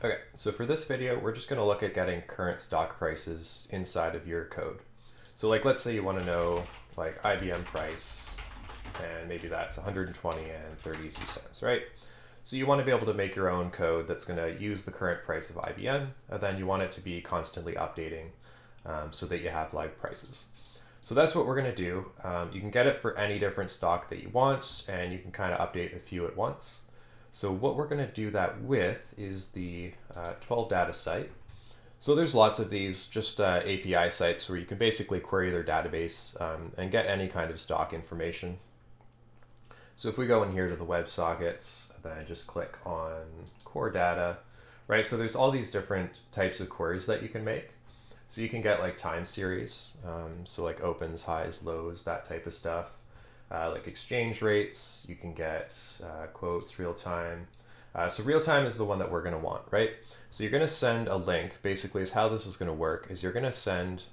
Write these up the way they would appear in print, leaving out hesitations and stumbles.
Okay, so for this video, we're just going to look at getting current stock prices inside of your code. So like, let's say you want to know like IBM price, and maybe that's 120 and 32 cents, right? So you want to be able to make your own code that's going to use the current price of IBM, and then you want it to be constantly updating so that you have live prices. So that's what we're going to do. You can get it for any different stock that you want, and you can kind of update a few at once. So what we're going to do that with is the 12Data site. So there's lots of these just API sites where you can basically query their database and get any kind of stock information. So if we go in here to the WebSockets, then just click on core data, right? So there's all these different types of queries that you can make. So you can get like time series, so like opens, highs, lows, that type of stuff. Like exchange rates, you can get quotes, real time. So real time is the one that we're going to want, right? So you're going to send a link. Basically, is how this is going to work is you're going to send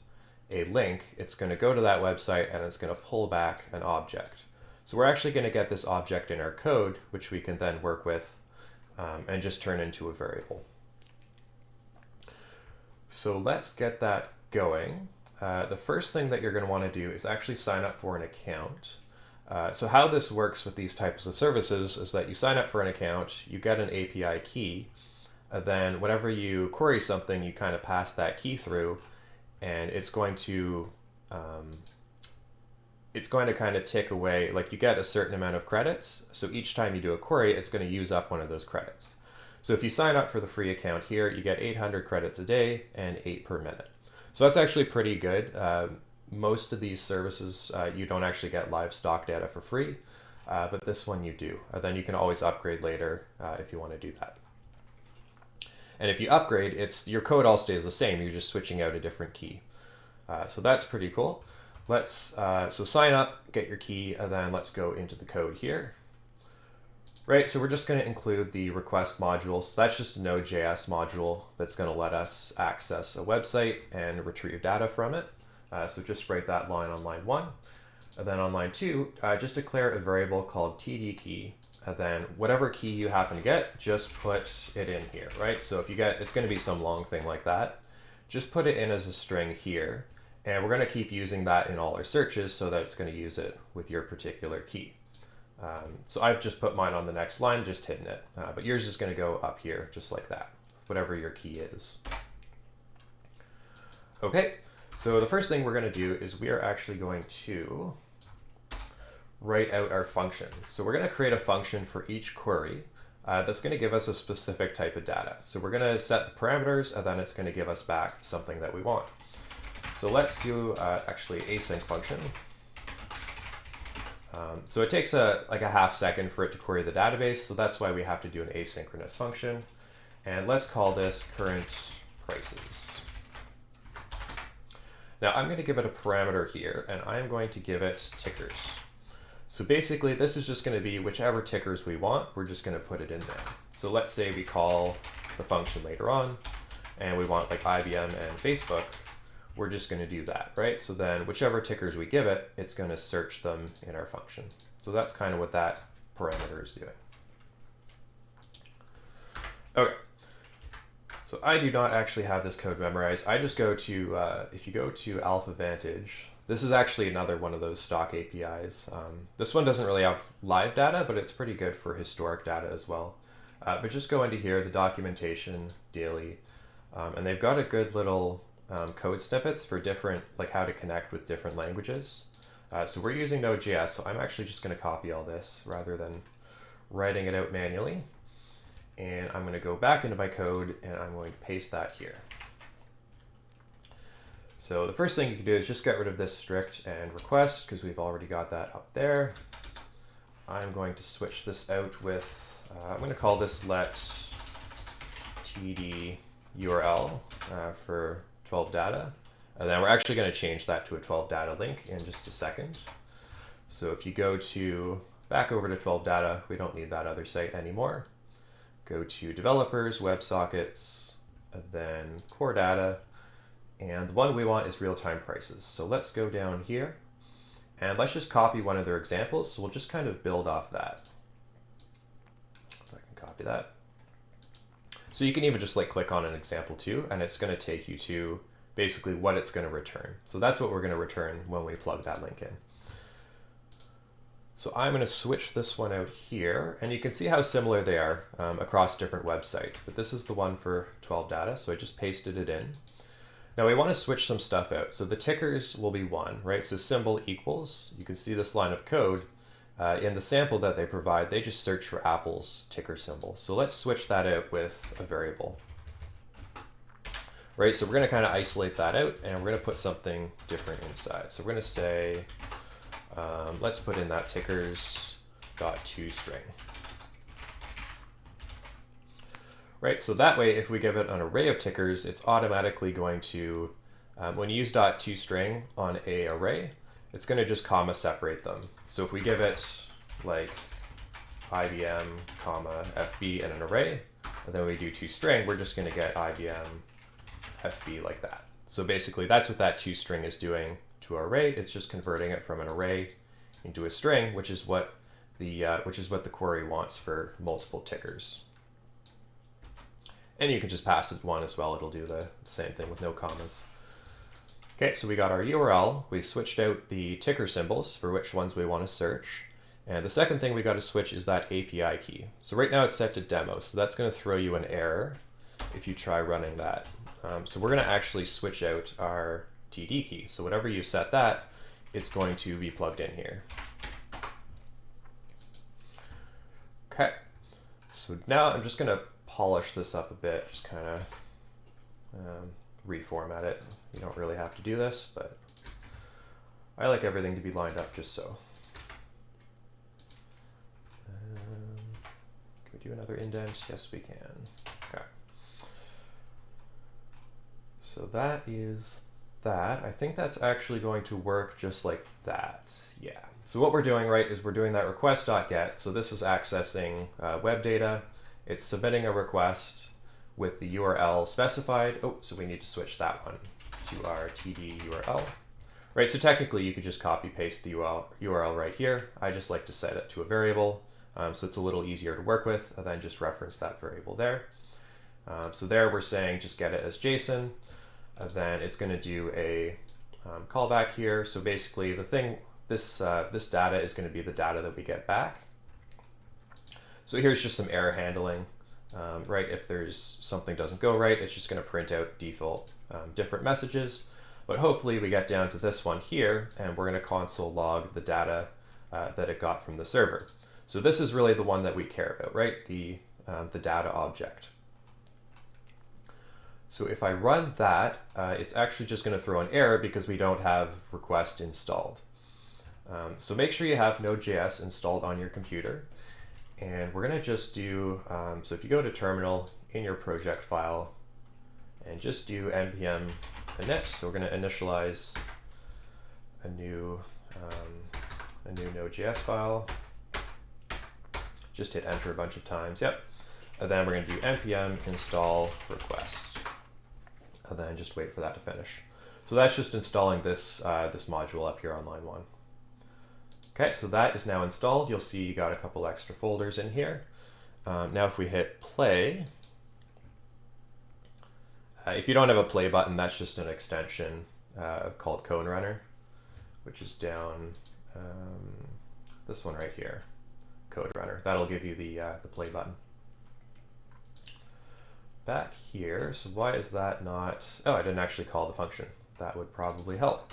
a link. It's going to go to that website and it's going to pull back an object. So we're actually going to get this object in our code, which we can then work with and just turn into a variable. So let's get that going. The first thing that you're going to want to do is actually sign up for an account. So how this works with these types of services is that you sign up for an account, you get an API key, and then whenever you query something, you kind of pass that key through, and it's going to kind of tick away, like you get a certain amount of credits. So each time you do a query, it's going to use up one of those credits. So if you sign up for the free account here, you get 800 credits a day and 8 per minute. So that's actually pretty good. Most of these services, you don't actually get live stock data for free, but this one you do. Then you can always upgrade later if you want to do that. And if you upgrade, your code all stays the same. You're just switching out a different key. So that's pretty cool. So sign up, get your key, and then let's go into the code here. Right, so we're just going to include the request module. So that's just a node.js module that's going to let us access a website and retrieve data from it. So just write that line on line 1. And then on line 2, just declare a variable called td key. And then whatever key you happen to get, just put it in here, right? So if you get, it's going to be some long thing like that. Just put it in as a string here. And we're going to keep using that in all our searches so that it's going to use it with your particular key. So I've just put mine on the next line, just hidden it. But yours is going to go up here, just like that, whatever your key is. Okay, so the first thing we're going to do is we are actually going to write out our function. So we're going to create a function for each query that's going to give us a specific type of data. So we're going to set the parameters, and then it's going to give us back something that we want. So let's do actually async function. So it takes like a half second for it to query the database, so that's why we have to do an asynchronous function. And let's call this current prices. Now I'm going to give it a parameter here, and I'm going to give it tickers. So basically this is just going to be whichever tickers we want, we're just going to put it in there. So let's say we call the function later on, and we want like IBM and Facebook. We're just going to do that, right? So then whichever tickers we give it, it's going to search them in our function. So that's kind of what that parameter is doing. Okay. So I do not actually have this code memorized. I just go to, if you go to AlphaVantage, this is actually another one of those stock APIs. This one doesn't really have live data, but it's pretty good for historic data as well. But just go into here, the documentation, daily, and they've got a good little code snippets for different, like how to connect with different languages. So we're using node.js, so I'm actually just going to copy all this rather than writing it out manually. And I'm going to go back into my code and I'm going to paste that here. So the first thing you can do is just get rid of this strict and request because we've already got that up there. I'm going to switch this out with, I'm going to call this let td URL for 12Data, and then we're actually going to change that to a 12Data link in just a second. So if you go back over to 12Data, we don't need that other site anymore. Go to developers, WebSockets, and then core data, and the one we want is real-time prices. So let's go down here, and let's just copy one of their examples. So we'll just kind of build off that. If I can copy that. So you can even just like click on an example too, and it's going to take you to basically what it's going to return. So that's what we're going to return when we plug that link in. So I'm going to switch this one out here, and you can see how similar they are across different websites. But this is the one for TwelveData, so I just pasted it in. Now we want to switch some stuff out. So the tickers will be 1, right? So symbol equals, you can see this line of code. In the sample that they provide, they just search for Apple's ticker symbol. So let's switch that out with a variable. Right, so we're going to kind of isolate that out, and we're going to put something different inside. So we're going to say, let's put in that tickers.toString. Right, so that way, if we give it an array of tickers, it's automatically going to, when you use .toString on a array, it's going to just comma separate them. So if we give it like IBM, comma, FB in an array, and then we do toString, we're just going to get IBM, FB like that. So basically that's what that toString is doing to our array. It's just converting it from an array into a string, which is what the query wants for multiple tickers. And you can just pass it 1 as well. It'll do the same thing with no commas. Okay, so we got our URL. We switched out the ticker symbols for which ones we want to search. And the second thing we got to switch is that API key. So right now it's set to demo, so that's going to throw you an error if you try running that. So we're going to actually switch out our TD key. So whatever you set that, it's going to be plugged in here. Okay, so now I'm just going to polish this up a bit, just kind of reformat it. You don't really have to do this, but I like everything to be lined up just so. Can we do another indent? Yes, we can. Okay. So that is that. I think that's actually going to work just like that. Yeah. So what we're doing, right, is we're doing that request.get. So this is accessing web data. It's submitting a request with the URL specified. Oh, so we need to switch that one to our TD URL. Right, so technically you could just copy paste the URL right here. I just like to set it to a variable, so it's a little easier to work with, and then just reference that variable there. So there we're saying just get it as JSON, and then it's going to do a callback here. So basically the thing, this data is going to be the data that we get back. So here's just some error handling, right? If there's something doesn't go right, it's just going to print out default different messages. But hopefully we get down to this one here, and we're going to console log the data that it got from the server. So this is really the one that we care about, right? The data object. So if I run that, it's actually just going to throw an error because we don't have request installed. So make sure you have node.js installed on your computer. And we're going to just do, so if you go to terminal in your project file and just do npm init, so we're going to initialize a new node.js file. Just hit enter a bunch of times, yep. And then we're going to do npm install request. And then just wait for that to finish. So that's just installing this, this module up here on line 1. Okay, so that is now installed. You'll see you got a couple extra folders in here. Now if we hit play, if you don't have a play button, that's just an extension called Code Runner, which is down this one right here, Code Runner. That'll give you the play button. Back here, so why is that not, oh, I didn't actually call the function. That would probably help.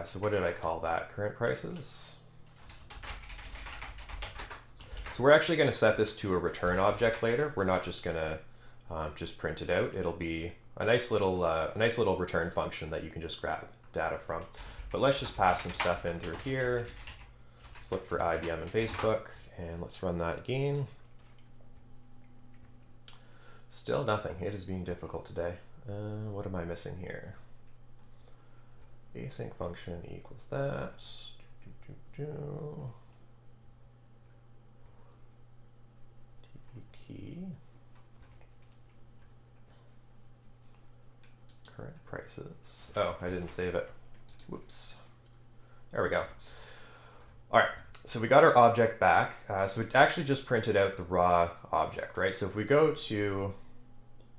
So what did I call that? Current prices? So we're actually going to set this to a return object later. We're not just going to just print it out. It'll be a nice little return function that you can just grab data from. But let's just pass some stuff in through here. Let's look for IBM and Facebook, and let's run that again. Still nothing. It is being difficult today. What am I missing here? Async function equals that. Key. Current prices. Oh, I didn't save it. Whoops. There we go. All right, so we got our object back. So it actually just printed out the raw object, right? So if we go to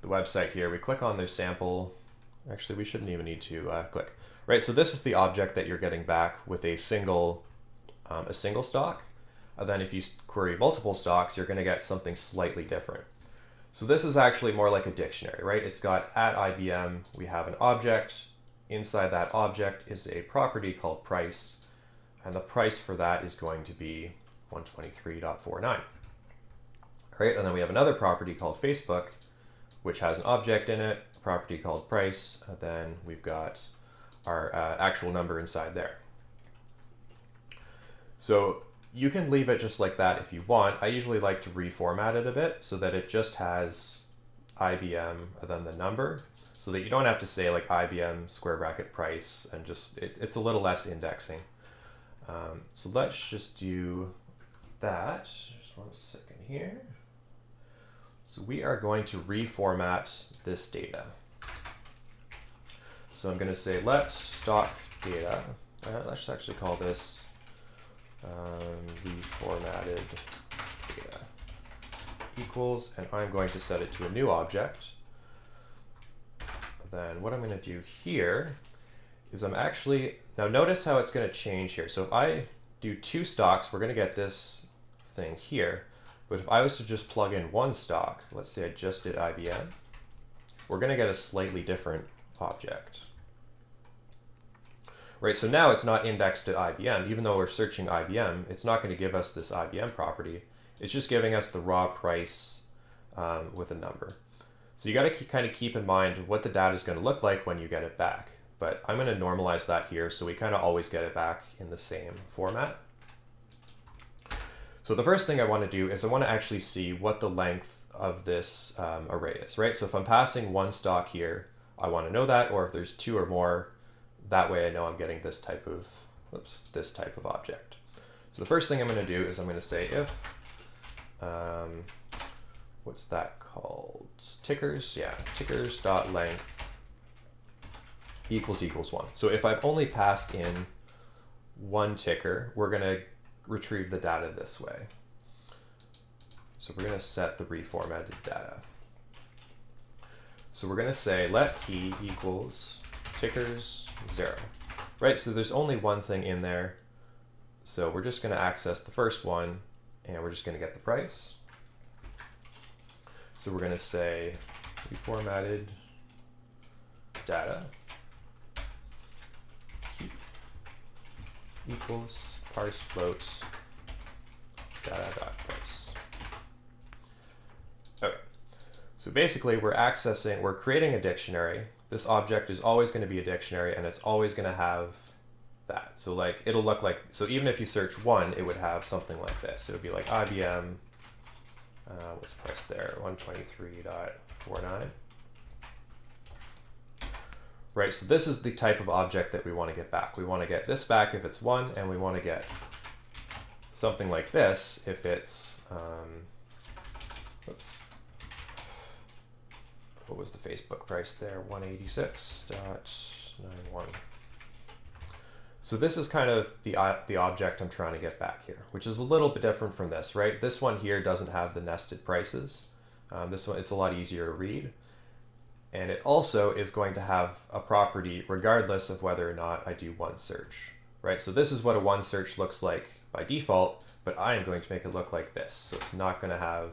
the website here, we click on their sample. Actually, we shouldn't even need to click. Right, so this is the object that you're getting back with a single stock. And then if you query multiple stocks, you're going to get something slightly different. So this is actually more like a dictionary, right? It's got at IBM, we have an object. Inside that object is a property called price. And the price for that is going to be 123.49. Right, and then we have another property called Facebook, which has an object in it, a property called price, and then we've got our actual number inside there. So you can leave it just like that if you want. I usually like to reformat it a bit so that it just has IBM and then the number, so that you don't have to say like IBM square bracket price, and just it's a little less indexing. So let's just do that. Just 1 second here. So we are going to reformat this data. So I'm going to say let stock data, let's actually call this reformatted data equals, and I'm going to set it to a new object. Then what I'm going to do here is I'm actually, now notice how it's going to change here. So if I do 2 stocks, we're going to get this thing here. But if I was to just plug in 1 stock, let's say I just did IBM, we're going to get a slightly different object. Right, so now it's not indexed at IBM. Even though we're searching IBM, it's not going to give us this IBM property. It's just giving us the raw price with a number. So you got to kind of keep in mind what the data is going to look like when you get it back. But I'm going to normalize that here so we kind of always get it back in the same format. So the first thing I want to do is I want to actually see what the length of this array is, right? So if I'm passing 1 stock here, I want to know that, or if there's 2 or more, that way I know I'm getting this type of, object. So the first thing I'm going to do is I'm going to say if, what's that called? Tickers, yeah, tickers.length equals 1. So if I've only passed in 1 ticker, we're going to retrieve the data this way. So we're going to set the reformatted data. So we're going to say let key equals tickers 0, right? So there's only 1 thing in there. So we're just going to access the first one, and we're just going to get the price. So we're going to say reformatted data key equals parse float data.price. Okay, so basically we're creating a dictionary. This object is always going to be a dictionary, and it's always going to have that. So like it'll look like, so even if you search 1, it would have something like this. It would be like IBM, what's the price there, 123.49. Right, so this is the type of object that we want to get back. We want to get this back if it's 1, and we want to get something like this if it's, what was the Facebook price there? 186.91. So this is kind of the object I'm trying to get back here, which is a little bit different from this, right? This one here doesn't have the nested prices. This one, it's a lot easier to read. And it also is going to have a property regardless of whether or not I do 1 search, right? So this is what a 1 search looks like by default, but I am going to make it look like this. So it's not going to have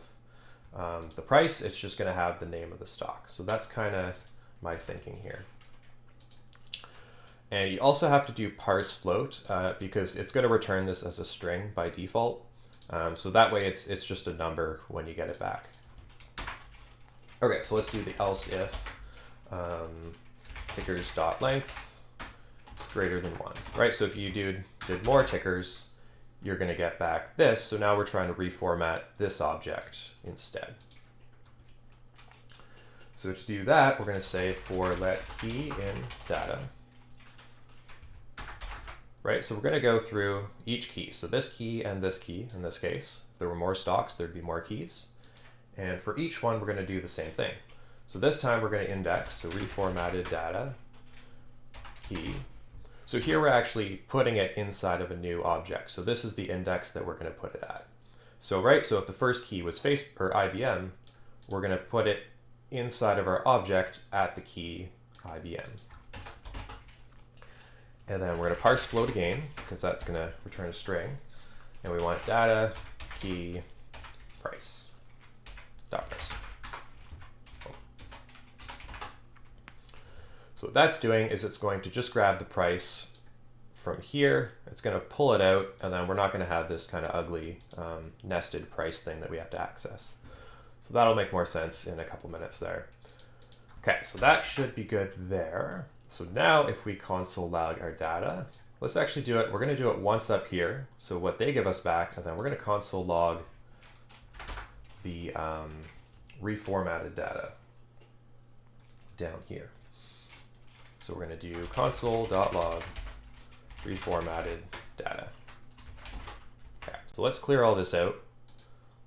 the price, it's just going to have the name of the stock. So that's kind of my thinking here. And you also have to do parse float because it's going to return this as a string by default. So that way it's just a number when you get it back. Okay, so let's do the else if tickers.length greater than 1, right? So if you did more tickers, you're going to get back this. So now we're trying to reformat this object instead. So to do that, we're going to say for let key in data, right? So we're going to go through each key. So this key in this case. If there were more stocks, there'd be more keys. And for each one, we're going to do the same thing. So this time we're going to index, so reformatted data key. So here we're actually putting it inside of a new object. So this is the index that we're going to put it at. So right, so if the first key was IBM, we're going to put it inside of our object at the key IBM. And then we're going to parse float again, because that's going to return a string. And we want data key price, dot price. So what that's doing is it's going to just grab the price from here. It's going to pull it out, and then we're not going to have this kind of ugly nested price thing that we have to access. So that'll make more sense in a couple minutes there. Okay, so that should be good there. So now if we console log our data, let's actually do it. We're going to do it once up here. So what they give us back, and then we're going to console log the reformatted data down here. So we're going to do console.log reformatted data. Okay, so let's clear all this out.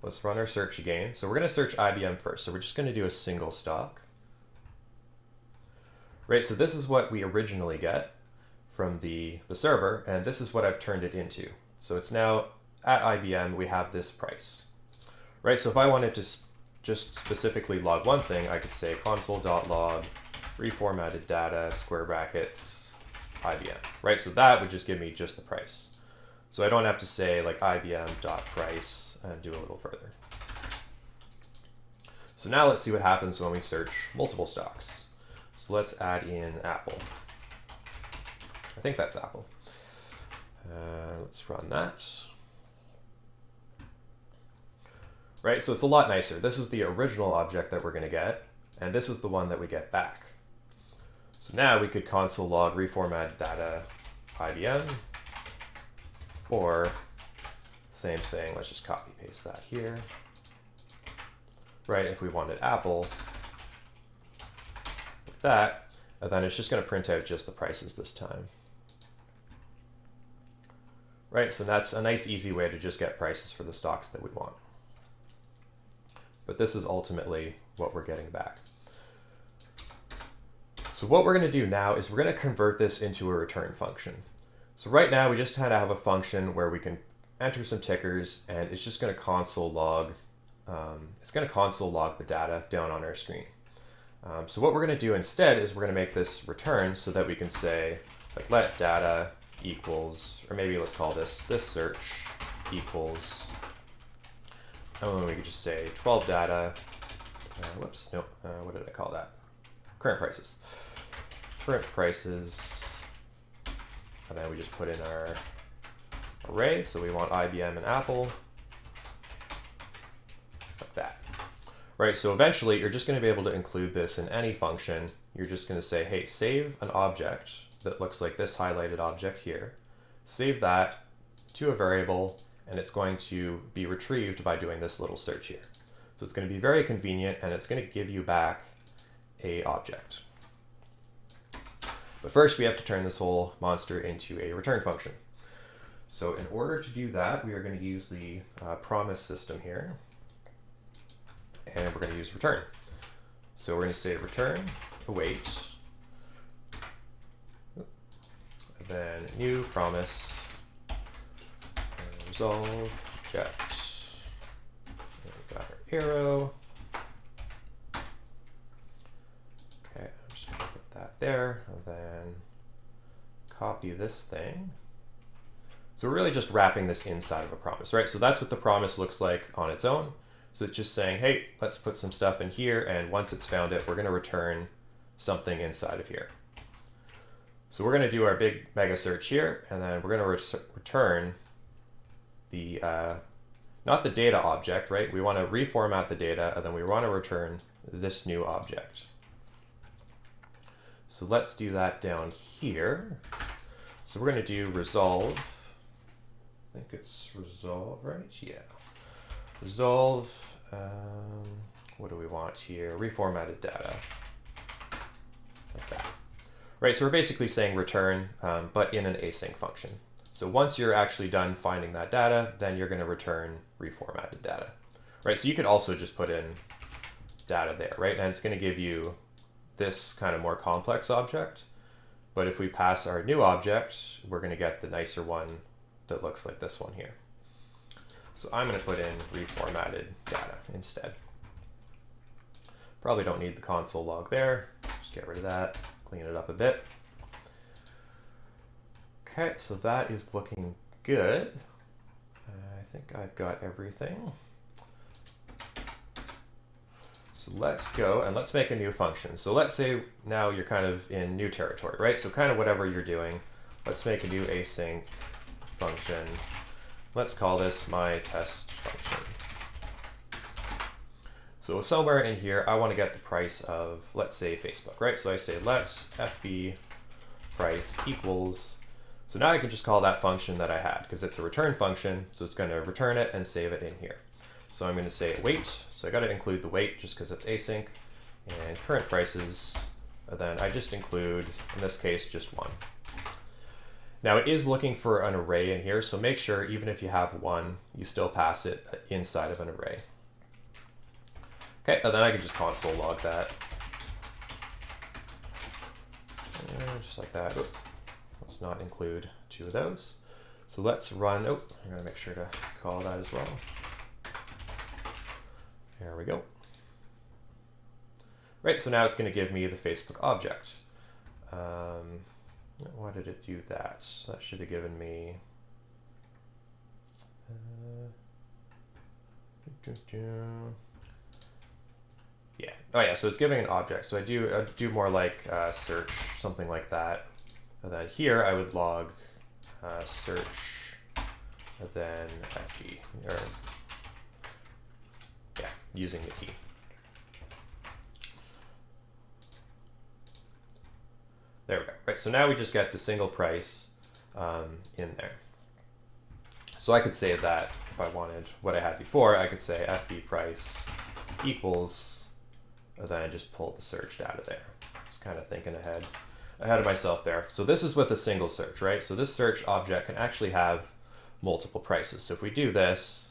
Let's run our search again. So we're going to search IBM first. So we're just going to do a single stock. Right, so this is what we originally get from the server, and this is what I've turned it into. So it's now at IBM, we have this price. Right, so if I wanted to just specifically log one thing, I could say console.log reformatted data, square brackets, IBM. Right, so that would just give me just the price. So I don't have to say like IBM.price and do a little further. So now let's see what happens when we search multiple stocks. So let's add in Apple. I think that's Apple. Let's run that. Right, so it's a lot nicer. This is the original object that we're going to get, and this is the one that we get back. So now we could console log reformat data IBM, or same thing, let's just copy paste that here. Right, if we wanted Apple, like that, and then it's just going to print out just the prices this time. Right, so that's a nice easy way to just get prices for the stocks that we want. But this is ultimately what we're getting back. So what we're going to do now is we're going to convert this into a return function. So right now we just had to have a function where we can enter some tickers, and it's just going to console log. It's going to console log the data down on our screen. So what we're going to do instead is we're going to make this return so that we can say like let data equals, or maybe let's call this search equals, and then we could just say 12data. Whoops, no, what did I call that? Current prices. Current prices, and then we just put in our array. So we want IBM and Apple, like that. Right, so eventually you're just going to be able to include this in any function. You're just going to say, hey, save an object that looks like this highlighted object here. Save that to a variable, and it's going to be retrieved by doing this little search here. So it's going to be very convenient, and it's going to give you back a object. But first we have to turn this whole monster into a return function. So in order to do that, we are going to use the promise system here, and we're going to use return. So we're going to say return await, and then new promise, resolve object, and we've got our arrow. There, and then copy this thing. So we're really just wrapping this inside of a promise, right? So that's what the promise looks like on its own. So it's just saying, hey, let's put some stuff in here, and once it's found it, we're going to return something inside of here. So we're going to do our big mega search here, and then we're going to return the, not the data object, right? We want to reformat the data, and then we want to return this new object. So let's do that down here. So we're going to do resolve. I think it's resolve, right? Yeah. Resolve, what do we want here? Reformatted data, like that. Right, so we're basically saying return, but in an async function. So once you're actually done finding that data, then you're going to return reformatted data. Right, so you could also just put in data there, right? And it's going to give you this kind of more complex object. But if we pass our new object, we're going to get the nicer one that looks like this one here. So I'm going to put in reformatted data instead. Probably don't need the console log there. Just get rid of that, clean it up a bit. Okay, so that is looking good. I think I've got everything. So let's go and let's make a new function. So let's say now you're kind of in new territory, right? So kind of whatever you're doing, let's make a new async function. Let's call this my test function. So somewhere in here, I want to get the price of, let's say, Facebook, right? So I say let fb price equals. So now I can just call that function that I had because it's a return function. So it's going to return it and save it in here. So I'm going to say wait. So I got to include the wait just because it's async and current prices. And then I just include, in this case, just one. Now it is looking for an array in here. So make sure even if you have one, you still pass it inside of an array. Okay, and then I can just console log that. Just like that. Oop. Let's not include two of those. So let's run, I'm gonna make sure to call that as well. There we go. Right, so now it's gonna give me the Facebook object. Why did it do that? That should have given me, yeah. Oh yeah, so it's giving an object. So I do more like search, something like that. And then here I would log search, and then fg, or yeah, using the key. There we go. Right, so now we just get the single price in there. So I could say that if I wanted what I had before, I could say fb price equals, and then I just pulled the search data there. Just kind of thinking ahead of myself there. So this is with a single search, right? So this search object can actually have multiple prices. So if we do this,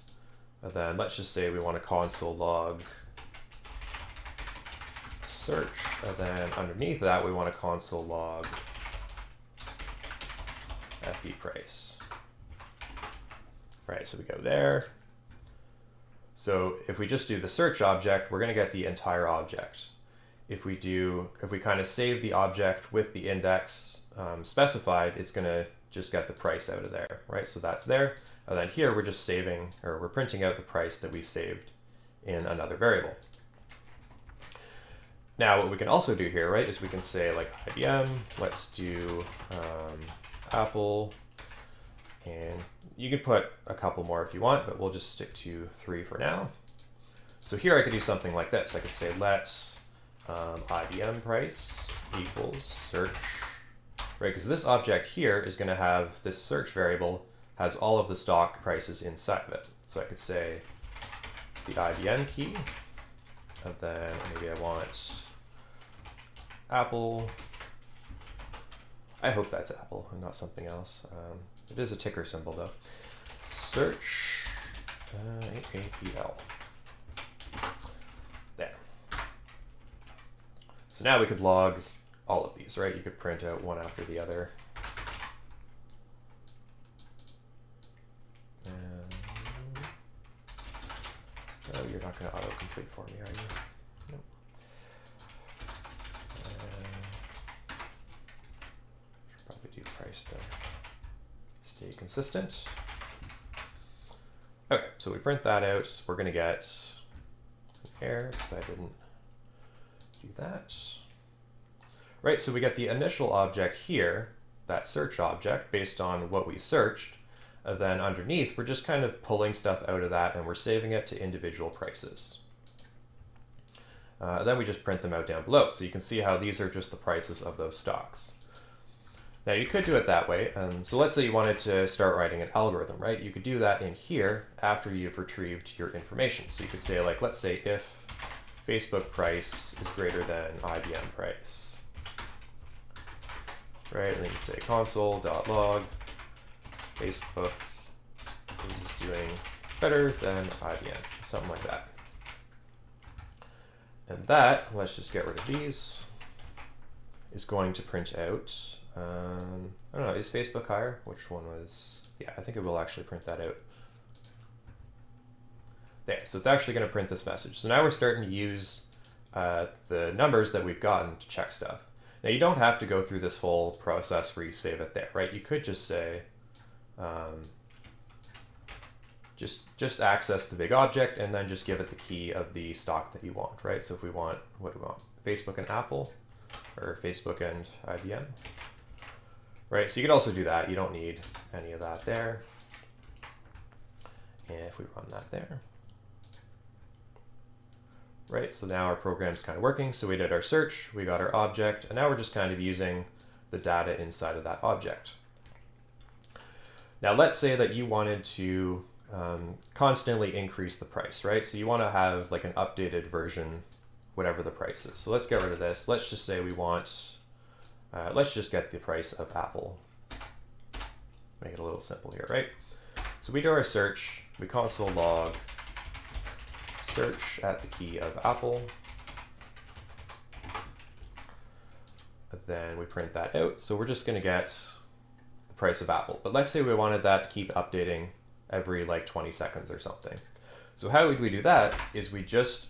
and then let's just say we want to console log search, and then underneath that we want to console log fb price. Right, so we go there. So if we just do the search object, we're going to get the entire object. If we kind of save the object with the index specified, it's going to just get the price out of there, right? So that's there. And then here we're just saving, or we're printing out the price that we saved in another variable. Now what we can also do here, right, is we can say like IBM, let's do Apple, and you can put a couple more if you want, but we'll just stick to 3 for now. So here I could do something like this. I could say let IBM price equals search, right? Because this object here is going to have this search variable has all of the stock prices inside of it. So I could say the IBM key, and then maybe I want Apple. I hope that's Apple and not something else. It is a ticker symbol though. Search APL. There. So now we could log all of these, right? You could print out one after the other. And, oh, you're not going to autocomplete for me, are you? Nope. Should probably do price to stay consistent. Okay, so we print that out. We're going to get an error because I didn't do that. Right, so we get the initial object here, that search object, based on what we searched. And then underneath, we're just kind of pulling stuff out of that, and we're saving it to individual prices. Then we just print them out down below. So you can see how these are just the prices of those stocks. Now you could do it that way. So let's say you wanted to start writing an algorithm, right? You could do that in here after you've retrieved your information. So you could say, like, let's say if Facebook price is greater than IBM price, right? And then you say console.log Facebook is doing better than IBM, something like that. And that, let's just get rid of these, is going to print out, I don't know, is Facebook higher? Which one was, yeah, I think it will actually print that out. There, so it's actually going to print this message. So now we're starting to use the numbers that we've gotten to check stuff. Now you don't have to go through this whole process where you save it there, right? You could just say, just access the big object and then just give it the key of the stock that you want, right? So if we want, what do we want? Facebook and Apple, or Facebook and IBM, right? So you could also do that. You don't need any of that there. And if we run that there, right? So now our program's kind of working. So we did our search, we got our object, and now we're just kind of using the data inside of that object. Now let's say that you wanted to constantly increase the price, right? So you want to have like an updated version, whatever the price is. So let's get rid of this. Let's just say we want, let's just get the price of Apple. Make it a little simple here, right? So we do our search, we console log search at the key of Apple. Then we print that out. So we're just going to get the price of Apple. But let's say we wanted that to keep updating every like 20 seconds or something. So how would we do that is we just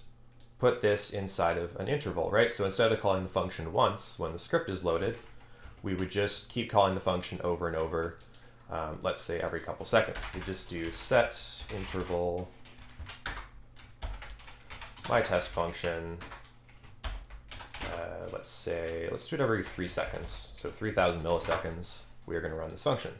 put this inside of an interval, right? So instead of calling the function once when the script is loaded, we would just keep calling the function over and over. Let's say every couple seconds. We just do set interval my test function. Let's do it every 3 seconds. So 3,000 milliseconds, we are going to run this function.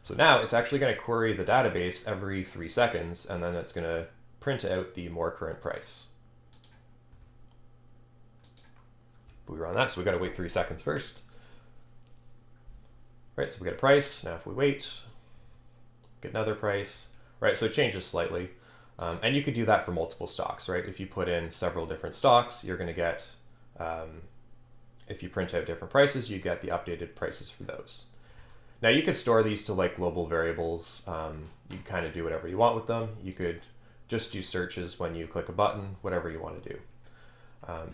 So now it's actually going to query the database every 3 seconds, and then it's going to print out the more current price. If we run that, so we've got to wait 3 seconds first. Right, so we get a price. Now if we wait, get another price. Right, so it changes slightly. And you could do that for multiple stocks, right? If you put in several different stocks, you're going to get, if you print out different prices, you get the updated prices for those. Now you could store these to like global variables. You kind of do whatever you want with them. You could just do searches when you click a button, whatever you want to do.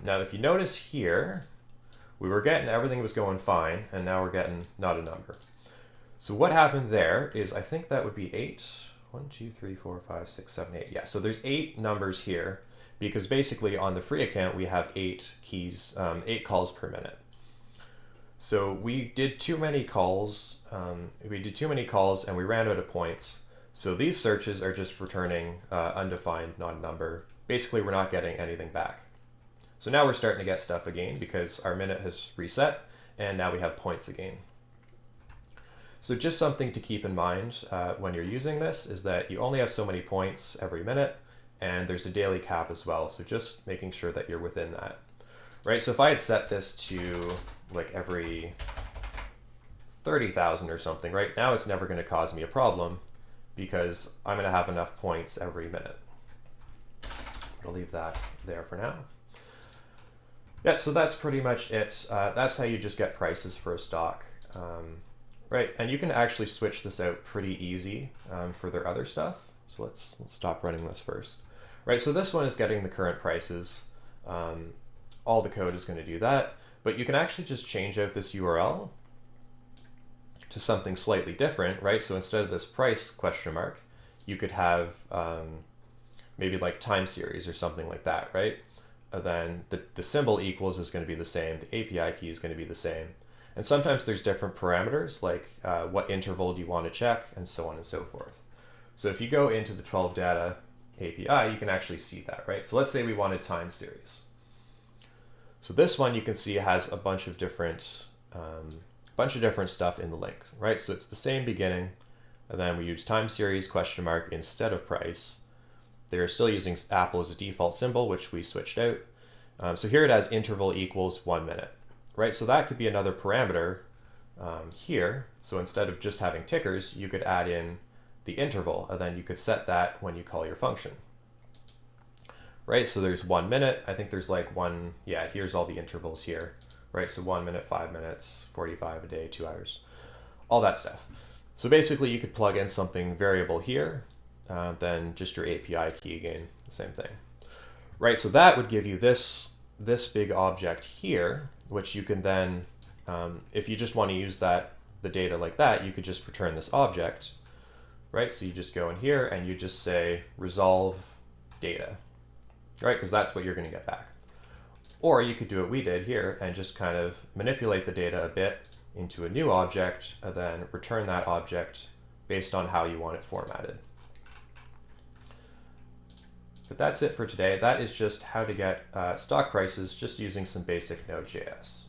Now if you notice here, we were getting, everything was going fine, and now we're getting not a number. So what happened there is, I think that would be 8. 1, 2, 3, 4, 5, 6, 7, 8. Yeah, so there's 8 numbers here because basically on the free account we have 8 keys, 8 calls per minute. So we did too many calls. And we ran out of points. So these searches are just returning undefined, not a number. Basically, we're not getting anything back. So now we're starting to get stuff again because our minute has reset, and now we have points again. So just something to keep in mind when you're using this is that you only have so many points every minute, and there's a daily cap as well. So just making sure that you're within that, right? So if I had set this to like every 30,000 or something, right now it's never going to cause me a problem because I'm going to have enough points every minute. I'll leave that there for now. Yeah, so that's pretty much it. That's how you just get prices for a stock. Right, and you can actually switch this out pretty easy for their other stuff. So let's stop running this first. Right, so this one is getting the current prices. All the code is going to do that, but you can actually just change out this URL to something slightly different, right? So instead of this price question mark, you could have maybe like time series or something like that, right? And then the symbol equals is going to be the same. The API key is going to be the same. And sometimes there's different parameters, like what interval do you want to check, and so on and so forth. So if you go into the TwelveData API, you can actually see that, right? So let's say we wanted time series. So this one you can see has a bunch of different stuff in the link, right? So it's the same beginning, and then we use time series question mark instead of price. They're still using Apple as a default symbol, which we switched out. So here it has interval equals 1 minute. Right, so that could be another parameter here. So instead of just having tickers, you could add in the interval, and then you could set that when you call your function. Right, so there's 1 minute. I think there's like one, yeah, here's all the intervals here. Right, so 1 minute, 5 minutes, 45 a day, 2 hours, all that stuff. So basically you could plug in something variable here, then just your API key again, the same thing. Right, so that would give you this big object here, which you can then, if you just want to use the data like that, you could just return this object, right? So you just go in here and you just say resolve data, right? Because that's what you're going to get back. Or you could do what we did here and just kind of manipulate the data a bit into a new object and then return that object based on how you want it formatted. But that's it for today. That is just how to get stock prices just using some basic node.js.